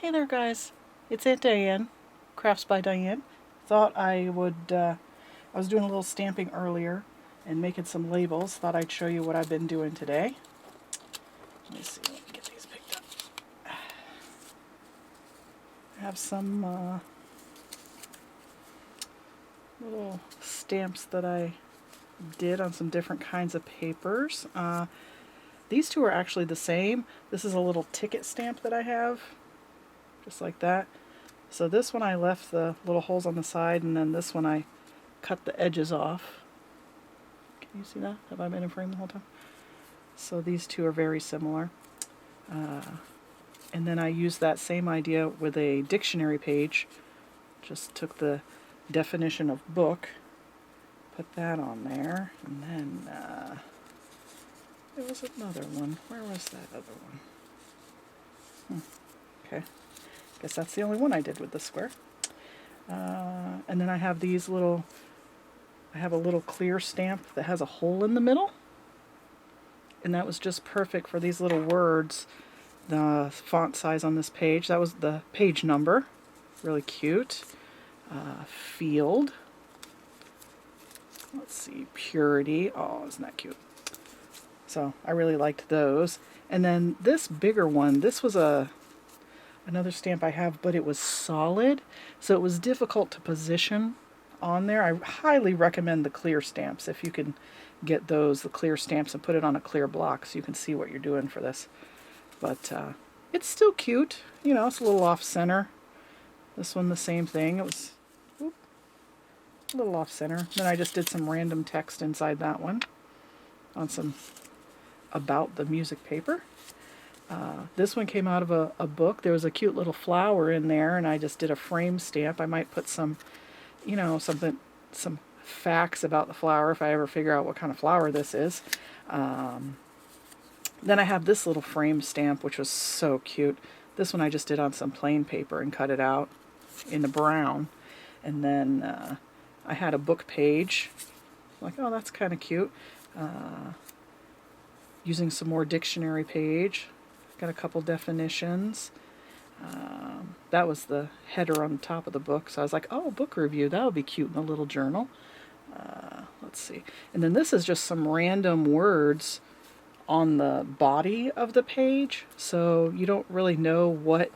Hey there, guys. It's Aunt Diane, Crafts by Diane. Thought I would, I was doing a little stamping earlier and making some labels. Thought I'd show you what I've been doing today. Let me see, let me get these picked up. I have some little stamps that I did on some different kinds of papers. These two are actually the same. This is a little ticket stamp that I have, just like that. So this one I left the little holes on the side, and then this one I cut the edges off. Can you see that? Have I been in frame the whole time? So these two are very similar. And then I used that same idea with a dictionary page. Just took the definition of book, put that on there, and then there was another one. Where was that other one? Okay. Guess that's the only one I did with the square. And then I have these little, I have a little clear stamp that has a hole in the middle. And that was just perfect for these little words. The font size on this page, that was the page number. Really cute. Field. Let's see, purity. Oh, isn't that cute? So I really liked those. And then this bigger one, this was another stamp I have, but it was solid, so it was difficult to position on there. I highly recommend the clear stamps if you can get those, the clear stamps, and put it on a clear block so you can see what you're doing for this. But it's still cute. You know, it's a little off center. This one the same thing. It was a little off center. Then I just did some random text inside that one on some about the music paper. This one came out of a book. There was a cute little flower in there, and I just did a frame stamp. I might put some, you know, some facts about the flower if I ever figure out what kind of flower this is. Then I have this little frame stamp, which was so cute. This one I just did on some plain paper and cut it out in the brown. And then I had a book page. Like, oh, that's kind of cute. Using some more dictionary page. Got a couple definitions. That was the header on the top of the book. So I was like, oh, book review. That would be cute in a little journal. Let's see. And then this is just some random words on the body of the page. So you don't really know what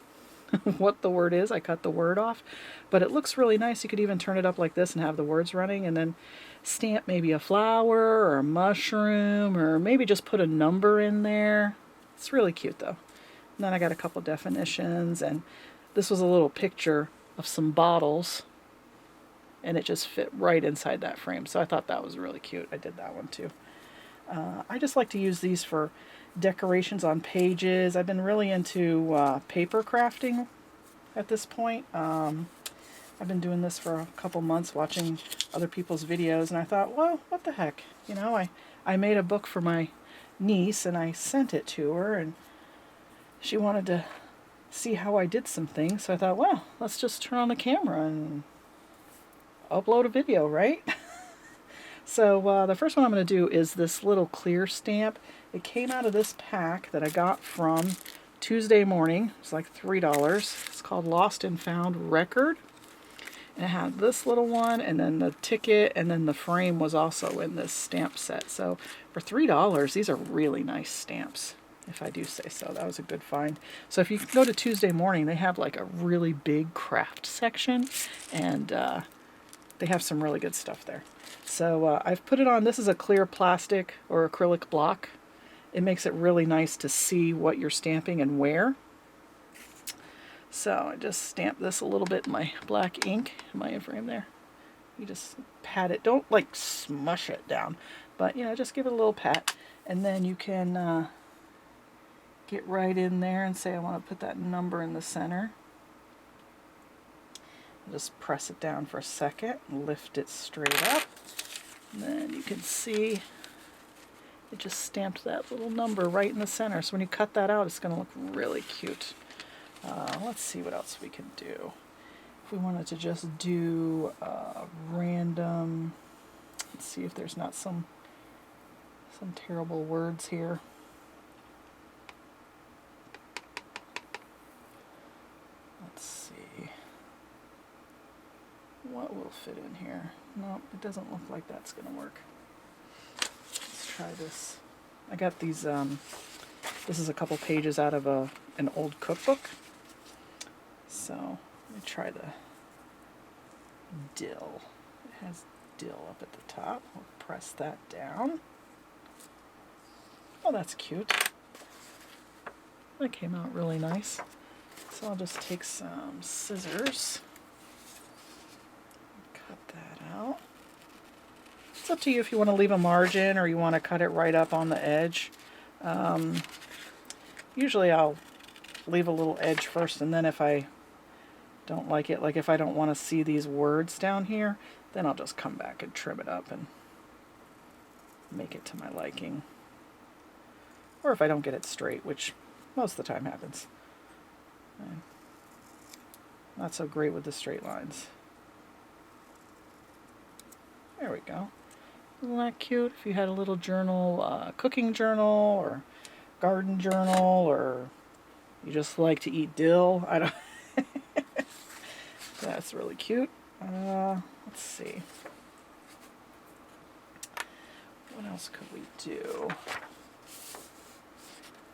what the word is. I cut the word off. But it looks really nice. You could even turn it up like this and have the words running, and then stamp maybe a flower or a mushroom, or maybe just put a number in there. It's really cute though. And then I got a couple definitions, and this was a little picture of some bottles, and it just fit right inside that frame. So I thought that was really cute. I did that one too. I just like to use these for decorations on pages. I've been really into paper crafting at this point. I've been doing this for a couple months, watching other people's videos, and I thought, well, what the heck? You know, I made a book for my niece, and I sent it to her, and she wanted to see how I did some things, so I thought, well, let's just turn on the camera and upload a video, right? So the first one I'm going to do is this little clear stamp. It came out of this pack that I got from Tuesday Morning. It's like $3. It's called Lost and Found Record. And it had this little one, and then the ticket, and then the frame was also in this stamp set. So for $3, these are really nice stamps, if I do say so. That was a good find. So if you go to Tuesday Morning, they have like a really big craft section, and they have some really good stuff there. So I've put it on. This is a clear plastic or acrylic block. It makes it really nice to see what you're stamping and where. So I just stamp this a little bit in my black ink in my frame there. You just pat it. Don't like smush it down, but you know, just give it a little pat. And then you can get right in there and say I want to put that number in the center. Just press it down for a second and lift it straight up. And then you can see it just stamped that little number right in the center. So when you cut that out, it's going to look really cute. Let's see what else we can do. If we wanted to just do random, let's see if there's not some terrible words here. what will fit in here. No, it doesn't look like that's going to work. Let's try this. I got these, this is a couple pages out of an old cookbook. So let me try the dill. It has dill up at the top. I'll press that down. Oh, that's cute. That came out really nice. So I'll just take some scissors, cut that out. It's up to you if you want to leave a margin or you want to cut it right up on the edge. Usually I'll leave a little edge first, and then if I don't like it, like if I don't want to see these words down here, then I'll just come back and trim it up and make it to my liking. Or if I don't get it straight, which most of the time happens. Not so great with the straight lines. There we go. Isn't that cute? If you had a little journal, cooking journal or garden journal, or you just like to eat dill, I don't. That's really cute. Let's see. What else could we do?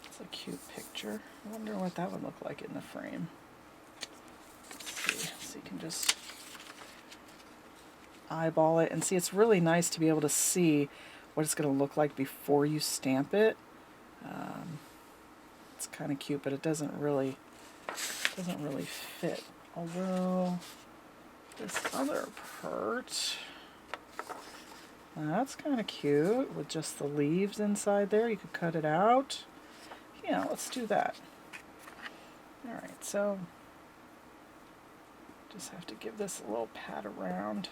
It's a cute picture. I wonder what that would look like in the frame. Let's see. So you can just eyeball it and see. It's really nice to be able to see what it's going to look like before you stamp it. It's kind of cute, but it doesn't really fit. Although this other part, that's kind of cute with just the leaves inside there. You could cut it out. Yeah, let's do that. All right, so just have to give this a little pat around.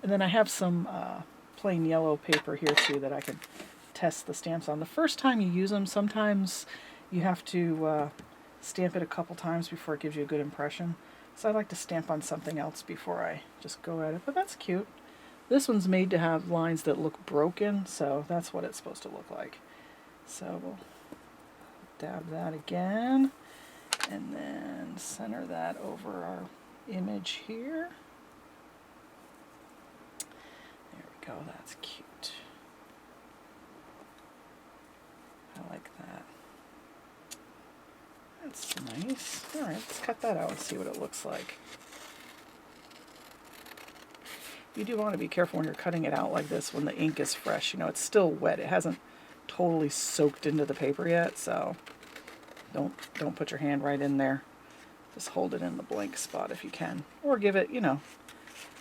And then I have some plain yellow paper here too that I can test the stamps on. The first time you use them, sometimes you have to stamp it a couple times before it gives you a good impression. So I like to stamp on something else before I just go at it, but that's cute. This one's made to have lines that look broken, so that's what it's supposed to look like. So we'll dab that again, and then center that over our image here. There we go, that's cute. I like that. That's nice. Alright, let's cut that out and see what it looks like. You do want to be careful when you're cutting it out like this when the ink is fresh. You know, it's still wet. It hasn't totally soaked into the paper yet, so don't put your hand right in there. Just hold it in the blank spot if you can. Or give it, you know,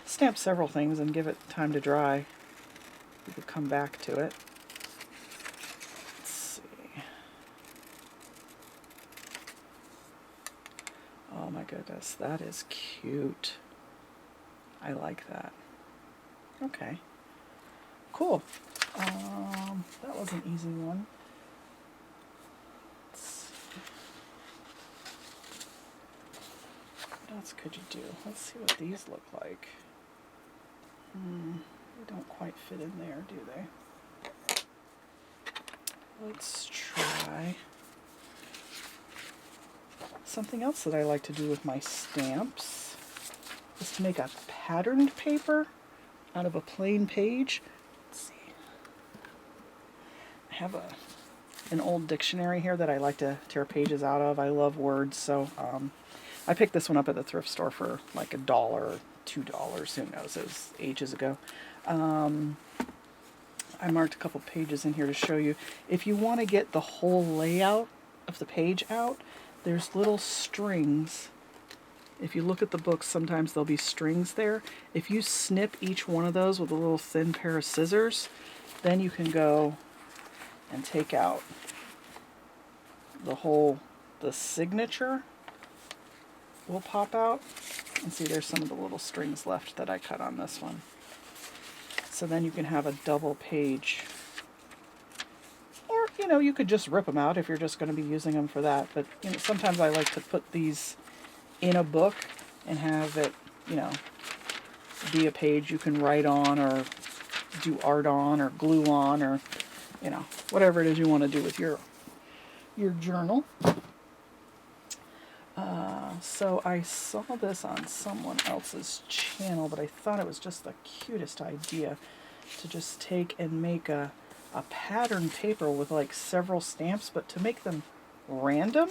stamp several things and give it time to dry. You could come back to it. Let's see. Oh my goodness, that is cute. I like that. Okay, cool. That was an easy one. Let's see. What else could you do? Let's see what these look like. They don't quite fit in there, do they? Let's try something else that I like to do with my stamps is to make a patterned paper out of a plain page. Let's see. I have an old dictionary here that I like to tear pages out of. I love words, so I picked this one up at the thrift store for like $1 or $2. Who knows? It was ages ago. I marked a couple pages in here to show you. If you want to get the whole layout of the page out, there's little strings. If you look at the books, sometimes there'll be strings there. If you snip each one of those with a little thin pair of scissors, then you can go and take out the signature will pop out. And see, there's some of the little strings left that I cut on this one. So then you can have a double page. Or, you know, you could just rip them out if you're just going to be using them for that. But, you know, sometimes I like to put these in a book and have it, you know, be a page you can write on or do art on or glue on or, you know, whatever it is you want to do with your journal. So I saw this on someone else's channel, but I thought it was just the cutest idea to just take and make a pattern paper with like several stamps, but to make them random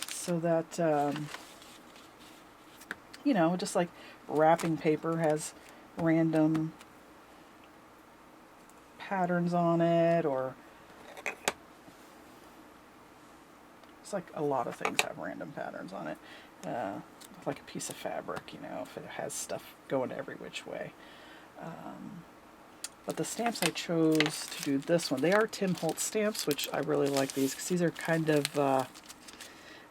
so that, you know, just like wrapping paper has random patterns on it, or it's like a lot of things have random patterns on it. Like a piece of fabric, you know, if it has stuff going every which way. But the stamps I chose to do this one, they are Tim Holtz stamps, which I really like these because these are kind of, I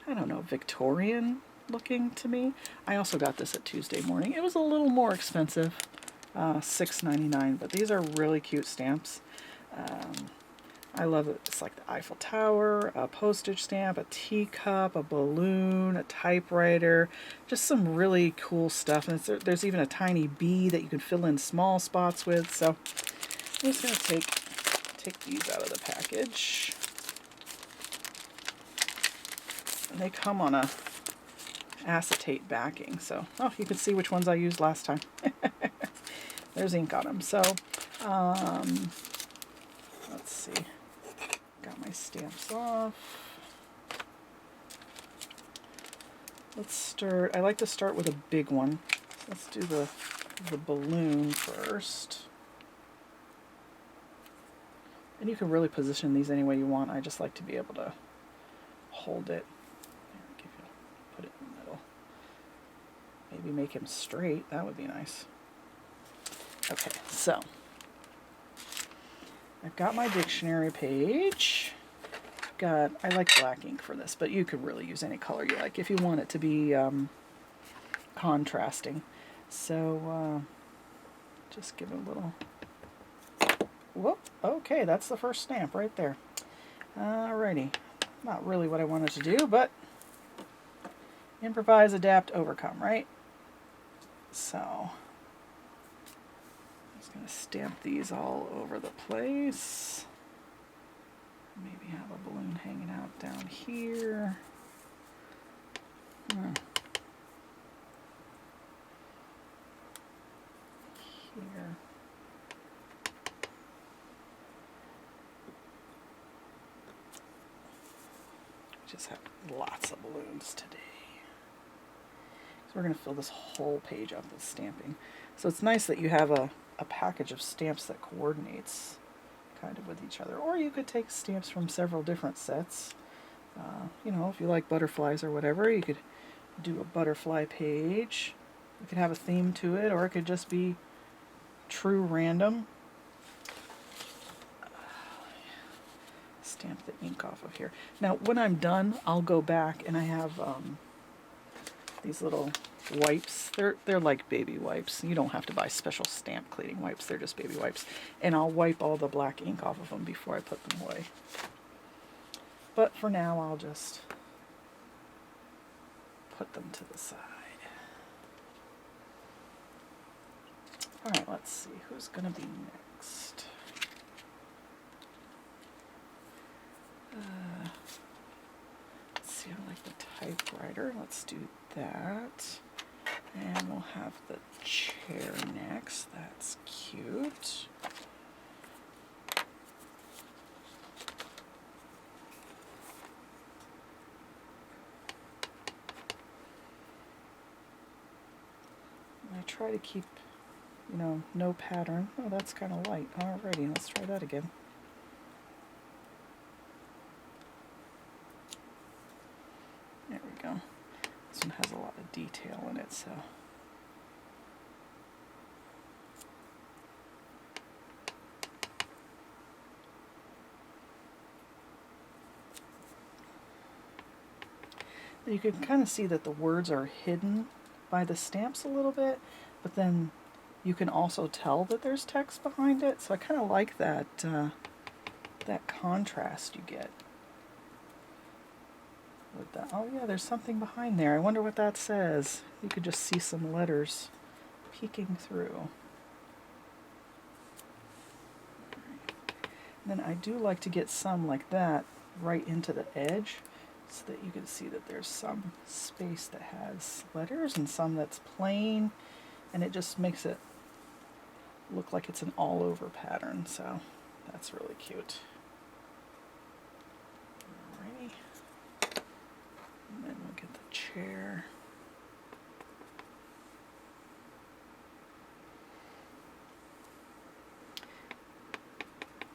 don't know, Victorian looking to me. I also got this at Tuesday Morning. It was a little more expensive, $6.99, but these are really cute stamps. I love it. It's like the Eiffel Tower, a postage stamp, a teacup, a balloon, a typewriter, just some really cool stuff. And there's even a tiny bee that you can fill in small spots with. So I'm just going to take these out of the package. And they come on a acetate backing. So, oh, you can see which ones I used last time. There's ink on them. So, let's see. Got my stamps off. Let's start. I like to start with a big one. Let's do the balloon first. And you can really position these any way you want. I just like to be able to hold it. Put it in the middle. Maybe make him straight. That would be nice. Okay, so I've got my dictionary page. I like black ink for this, but you could really use any color you like if you want it to be contrasting. So just give it a little. Whoop. Okay, that's the first stamp right there. Alrighty. Not really what I wanted to do, but improvise, adapt, overcome, right? So I'm just going to stamp these all over the place. Maybe have a balloon hanging out down here. Here. We just have lots of balloons today. So we're going to fill this whole page up with stamping. So it's nice that you have a package of stamps that coordinates kind of with each other. Or you could take stamps from several different sets. You know, if you like butterflies or whatever, you could do a butterfly page. You could have a theme to it, or it could just be true random. Stamp the ink off of here. Now, when I'm done, I'll go back and I have these little wipes. They're like baby wipes. You don't have to buy special stamp cleaning wipes. They're just baby wipes. And I'll wipe all the black ink off of them before I put them away. But for now, I'll just put them to the side. Alright, let's see. Who's going to be next? Let's see, I like the typewriter. Let's do that. And we'll have the chair next. That's cute. And I try to keep, you know, no pattern. Oh, that's kind of light. Alrighty, let's try that again. There we go. This one has a lot of detail in it, so. You can kind of see that the words are hidden by the stamps a little bit, but then you can also tell that there's text behind it. So I kind of like that that contrast you get with that. Oh yeah, there's something behind there. I wonder what that says. You could just see some letters peeking through. And then I do like to get some like that right into the edge, so that you can see that there's some space that has letters and some that's plain, and it just makes it look like it's an all-over pattern, so that's really cute. Alrighty. And then we'll get the chair.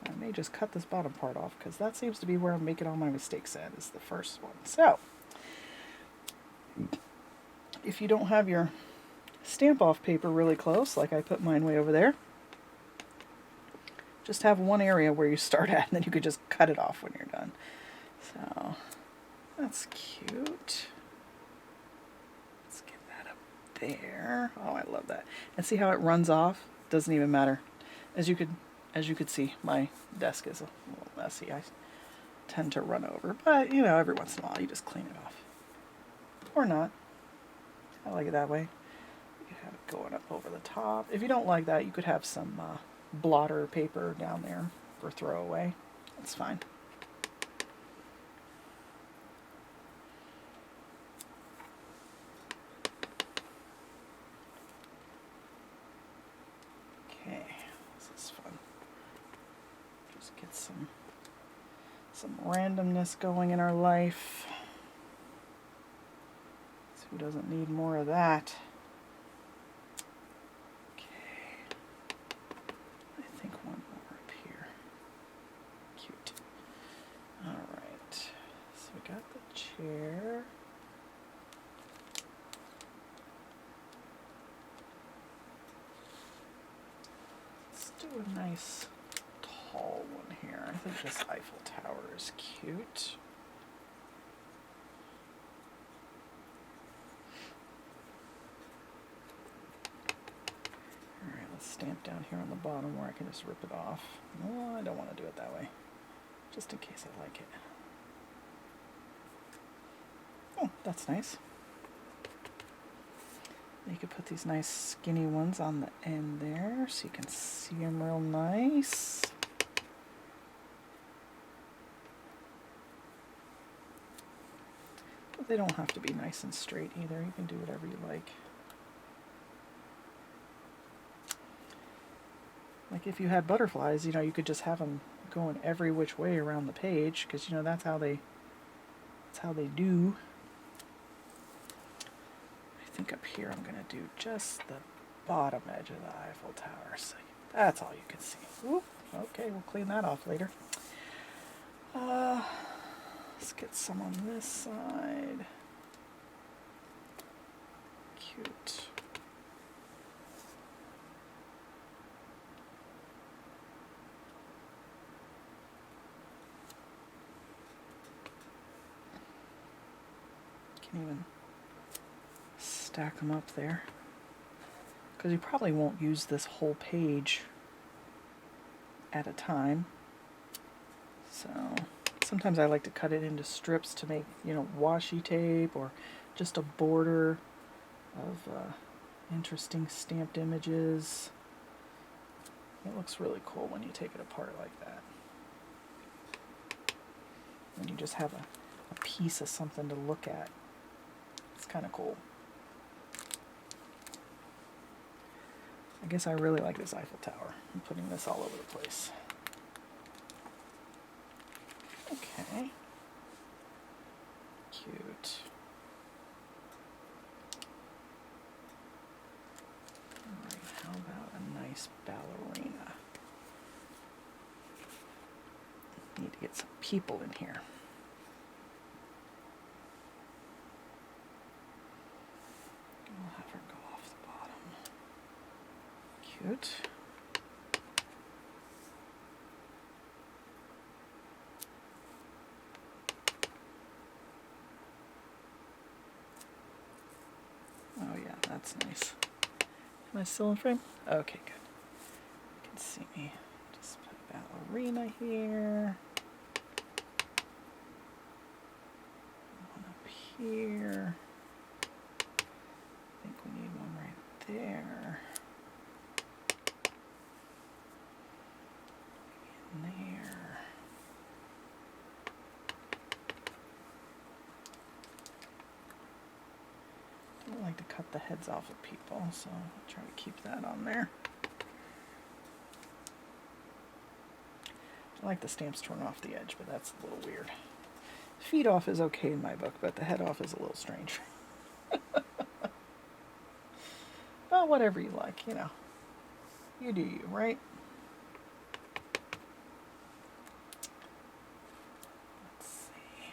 I may just cut this bottom part off because that seems to be where I'm making all my mistakes at, is the first one. So, if you don't have your stamp off paper really close, like I put mine way over there, just have one area where you start at, and then you could just cut it off when you're done. So, that's cute. Let's get that up there. Oh, I love that. And see how it runs off? Doesn't even matter. As you could see, my desk is a little messy. I tend to run over, but you know, every once in a while you just clean it off. Or not. I like it that way. You could have it going up over the top. If you don't like that, you could have some blotter paper down there for throwaway. That's fine. Okay, this is fun. Just get some randomness going in our life. So who doesn't need more of that? Chair. Let's do a nice tall one here. I think this Eiffel Tower is cute. Alright, let's stamp down here on the bottom where I can just rip it off. No, I don't want to do it that way, just in case I like it. Oh, that's nice. You could put these nice skinny ones on the end there so you can see them real nice. But they don't have to be nice and straight either. You can do whatever you like. Like if you had butterflies, you know, you could just have them going every which way around the page, because you know that's how they do. I think up here I'm going to do just the bottom edge of the Eiffel Tower, so that's all you can see. Ooh, okay, we'll clean that off later. Let's get some on this side. Cute. Can even stack them up there, because you probably won't use this whole page at a time, so sometimes I like to cut it into strips to make, you know, washi tape or just a border of interesting stamped images. It looks really cool when you take it apart like that, and you just have a piece of something to look at. It's kind of cool. I guess I really like this Eiffel Tower. I'm putting this all over the place. Okay. Cute. Alright, how about a nice ballerina? Need to get some people in here. We'll have her go off the bottom. Cute. Oh yeah, that's nice. Am I still in frame? Okay, good. You can see me. Just put a ballerina here. One up here. I think we need one right there. In there. like to cut the heads off of people, so I'll try to keep that on there. I like the stamps torn off the edge, but that's a little weird. Feet off is okay in my book, but the head off is a little strange. Well, whatever you like, you know. You do you, right? Let's see.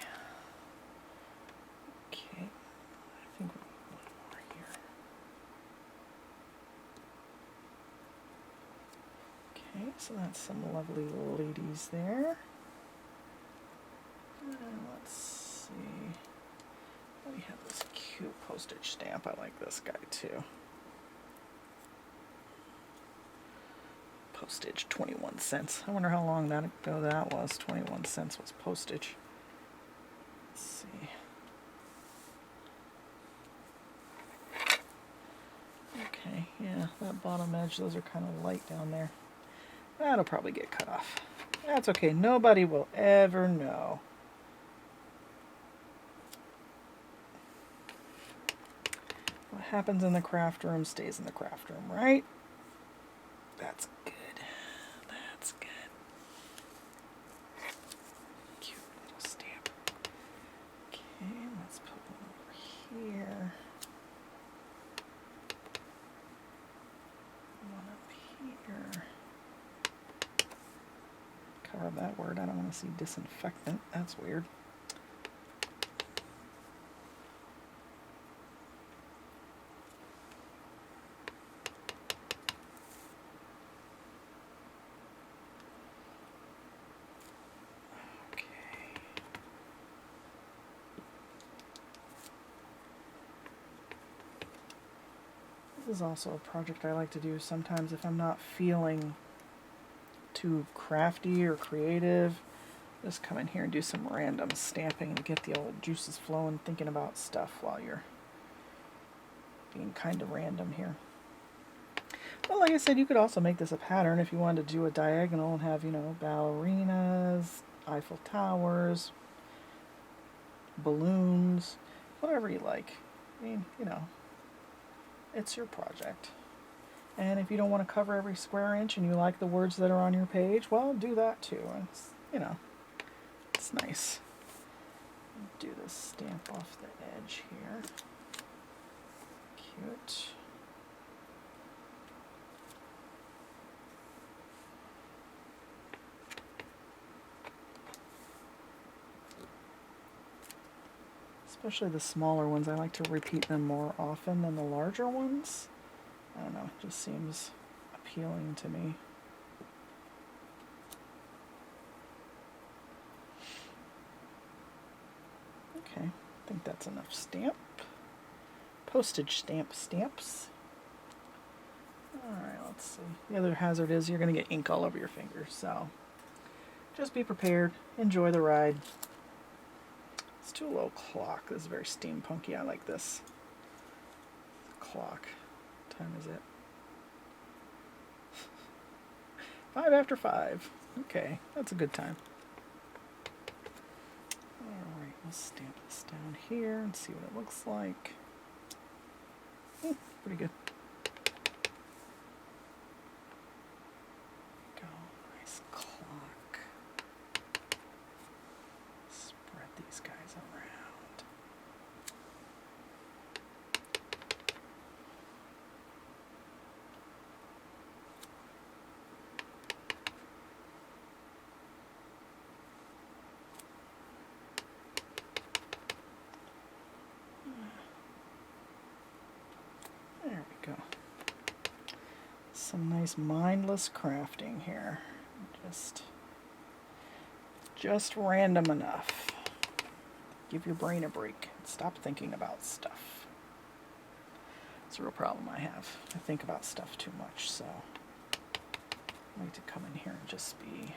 Okay, I think we need one more here. Okay, so that's some lovely ladies there. Let's see. We have this cute postage stamp. I like this guy too. Postage, 21 cents. I wonder how long ago that was. 21 cents was postage. Let's see. Okay, yeah, that bottom edge, those are kind of light down there. That'll probably get cut off. That's okay. Nobody will ever know. What happens in the craft room stays in the craft room, right? That's good. That's good. Cute little stamp. Okay, let's put one over here. One up here. Cover that word. I don't want to see disinfectant. That's weird. This is also a project I like to do sometimes if I'm not feeling too crafty or creative. Just come in here and do some random stamping to get the old juices flowing, thinking about stuff while you're being kind of random here. Well, like I said, you could also make this a pattern if you wanted to do a diagonal and have, you know, ballerinas, Eiffel Towers, balloons, whatever you like. I mean, you know, it's your project. And if you don't want to cover every square inch and you like the words that are on your page, well, do that too. It's, you know, it's nice. Do this stamp off the edge here. Cute. Especially the smaller ones, I like to repeat them more often than the larger ones. I don't know, it just seems appealing to me. Okay, I think that's enough stamp. Postage stamps. Alright, let's see. The other hazard is you're going to get ink all over your fingers, so just be prepared. Enjoy the ride. Let's do a little clock. This is very steampunky. I like this. Clock. What time is it? 5 after 5. Okay, that's a good time. Alright, we'll stamp this down here and see what it looks like. Pretty good. Go, nice clock. Spread these guys around. There we go. Some nice mindless crafting here. Just random enough. Give your brain a break. Stop thinking about stuff. It's a real problem I have. I think about stuff too much, so I like to come in here and just be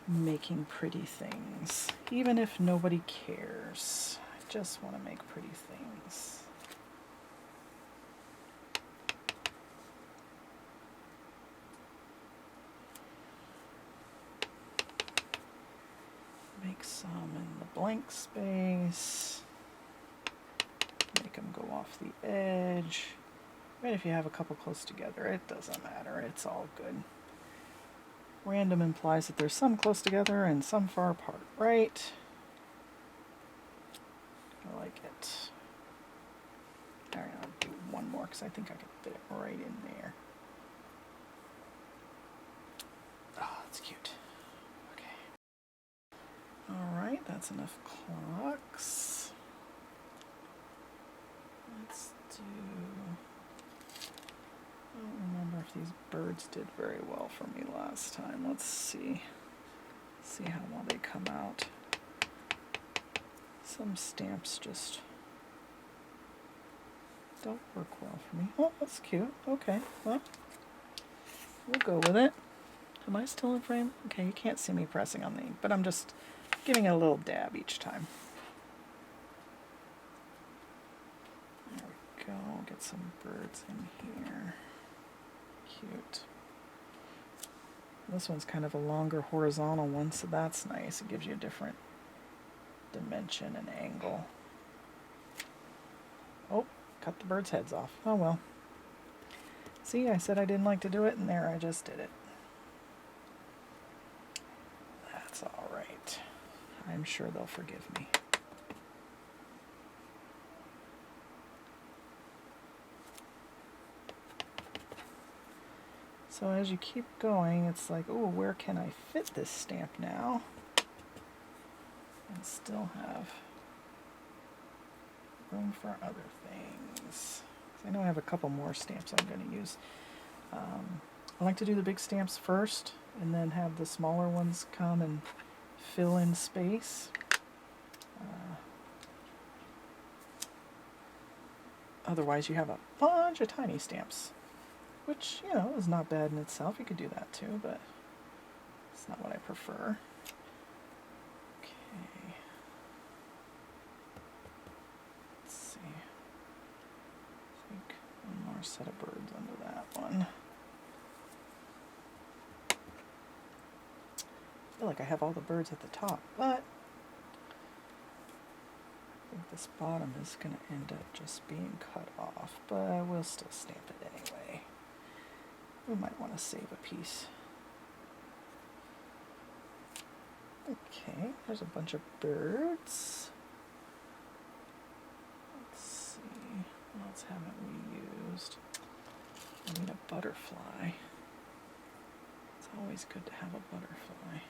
making pretty things. Even if nobody cares. I just want to make pretty things. Make some in the blank space. them go off the edge. But if you have a couple close together, it doesn't matter. It's all good. Random implies that there's some close together and some far apart, right? I like it. All right, I'll do one more because I think I can fit it right in there. Oh, that's cute. Okay. All right, that's enough clocks. Let's do... I don't remember if these birds did very well for me last time. Let's see. See how well they come out. Some stamps just don't work well for me. Oh, that's cute. Okay, well, we'll go with it. Am I still in frame? Okay, you can't see me pressing on the ink, but I'm just giving it a little dab each time. There we go. Get some birds in here. Cute. This one's kind of a longer horizontal one, so that's nice. It gives you a different dimension and angle. Oh, cut the birds' heads off. Oh well. See, I said I didn't like to do it, and there I just did it. That's all right. I'm sure they'll forgive me. So as you keep going, it's like, oh, where can I fit this stamp now? And still have room for other things. I know I have a couple more stamps I'm going to use. I like to do the big stamps first, and then have the smaller ones come and fill in space. Otherwise, you have a bunch of tiny stamps, which, you know, is not bad in itself. You could do that too, but it's not what I prefer. Okay. Let's see. I think one more set of birds under that one. I feel like I have all the birds at the top, but I think this bottom is going to end up just being cut off, but I will still stamp it anyway. We might want to save a piece. Okay, there's a bunch of birds. Let's see, what else haven't we used? I need a butterfly. It's always good to have a butterfly.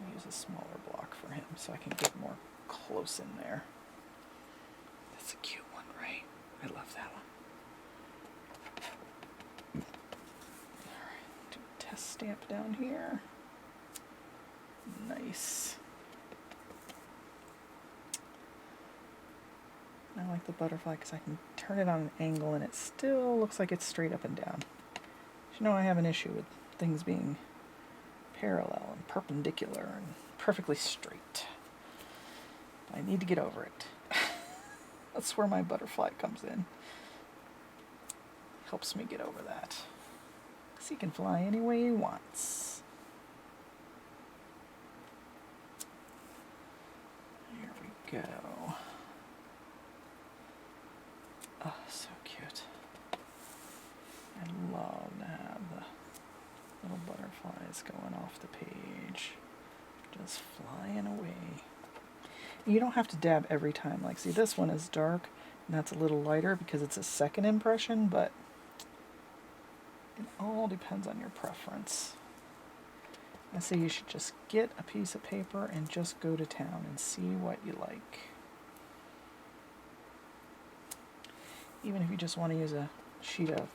I'll use a smaller block for him so I can get more close in there. That's a cute one, right? I love that one. Alright, do a test stamp down here. Nice. I like the butterfly because I can turn it on an angle and it still looks like it's straight up and down. You know, I have an issue with things being parallel and perpendicular and perfectly straight. I need to get over it. That's where my butterfly comes in. Helps me get over that. Because he can fly any way he wants. Here we go. Oh, so cute. I love to have the little butterflies going off the page. Just flying away. You don't have to dab every time. Like, see, this one is dark, and that's a little lighter because it's a second impression, but it all depends on your preference. I say you should just get a piece of paper and just go to town and see what you like. Even if you just want to use a sheet of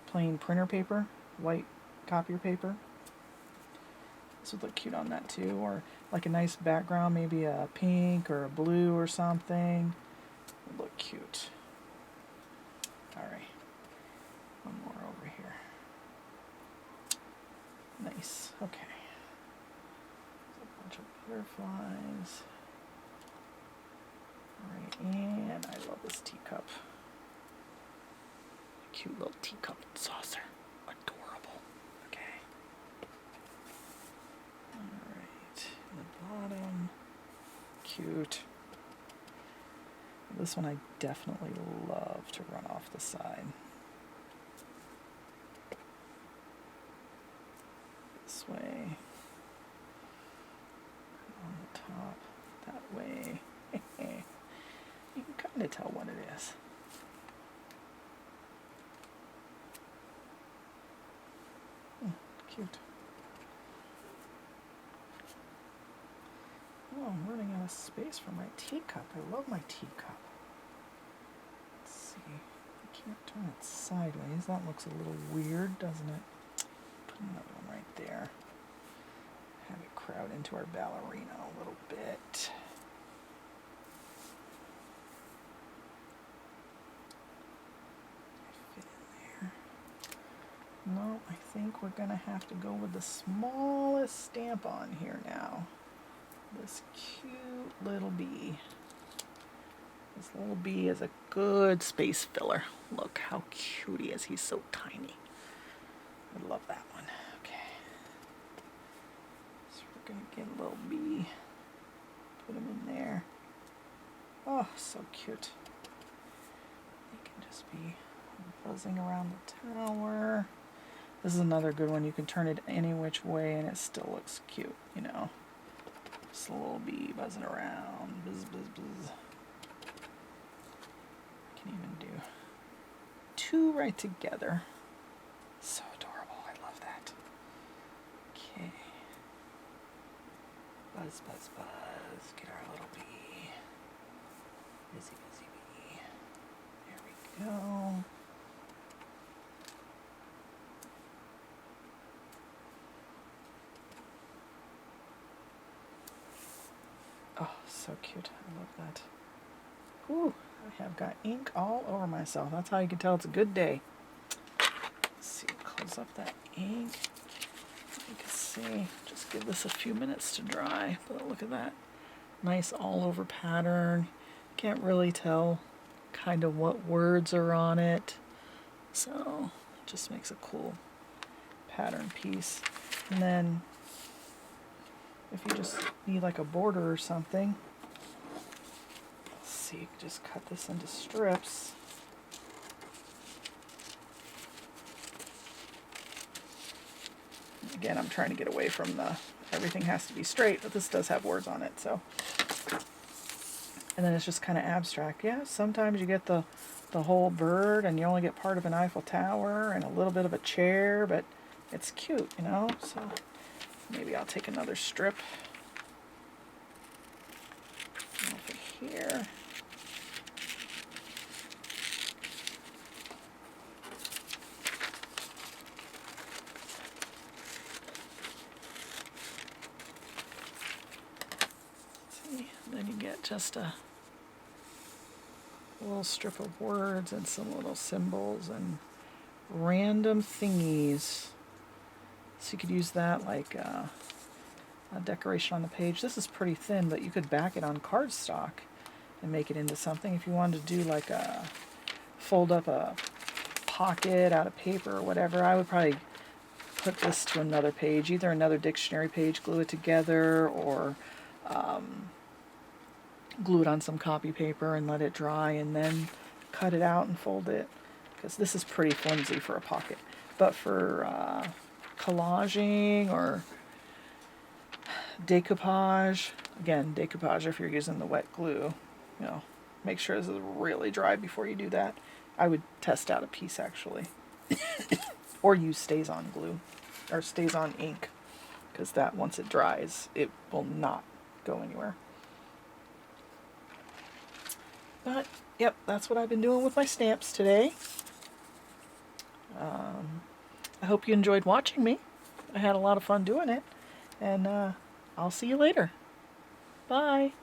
plain printer paper, white copier paper, this would look cute on that too, or like a nice background, maybe a pink or a blue or something. It would look cute. Alright, one more over here. Nice, okay. There's a bunch of butterflies. Alright, and I love this teacup. Cute little teacup saucer. Adorable. Okay. Alright, the bottom. Cute. This one I definitely love to run off the side. This way. On the top. That way. You can kind of tell what it is. Cute. Oh, I'm running out of space for my teacup. I love my teacup. Let's see. I can't turn it sideways. That looks a little weird, doesn't it? Put another one right there. Have it crowd into our ballerina a little bit. Fit in there. No, I think we're gonna have to go with the smallest stamp on here now. This cute little bee. This little bee is a good space filler. Look how cute he is. He's so tiny. I love that one. Okay. So we're going to get a little bee. Put him in there. Oh, so cute. He can just be buzzing around the tower. This is another good one. You can turn it any which way and it still looks cute, you know. Just a little bee buzzing around. Buzz, buzz, buzz. I can even do two right together. So adorable. I love that. Okay. Buzz, buzz, buzz. Get our little bee. Busy, busy bee. There we go. Oh, so cute. I love that. Whew, I have got ink all over myself. That's how you can tell it's a good day. Let's see, close up that ink. You can see, just give this a few minutes to dry. But look at that. Nice all over pattern. Can't really tell kind of what words are on it. So it just makes a cool pattern piece. And then if you just need like a border or something, let's see, you can just cut this into strips. Again, I'm trying to get away from the everything has to be straight, but this does have words on it, so. And then it's just kind of abstract. Yeah, sometimes you get the whole bird and you only get part of an Eiffel Tower and a little bit of a chair, but it's cute, you know, so. Maybe I'll take another strip off of here. See, then you get just a little strip of words and some little symbols and random thingies. So you could use that like a decoration on the page. This is pretty thin, but you could back it on cardstock and make it into something. If you wanted to do like a fold up a pocket out of paper or whatever, I would probably put this to another page, either another dictionary page, glue it together, or glue it on some copy paper and let it dry and then cut it out and fold it, because this is pretty flimsy for a pocket. But for collaging or decoupage, again, decoupage if you're using the wet glue, you know, make sure this is really dry before you do that. I would test out a piece actually. Or use stays on glue or stays on ink, because that once it dries it will not go anywhere. But yep, that's what I've been doing with my stamps today. I hope you enjoyed watching me. I had a lot of fun doing it, and I'll see you later. Bye.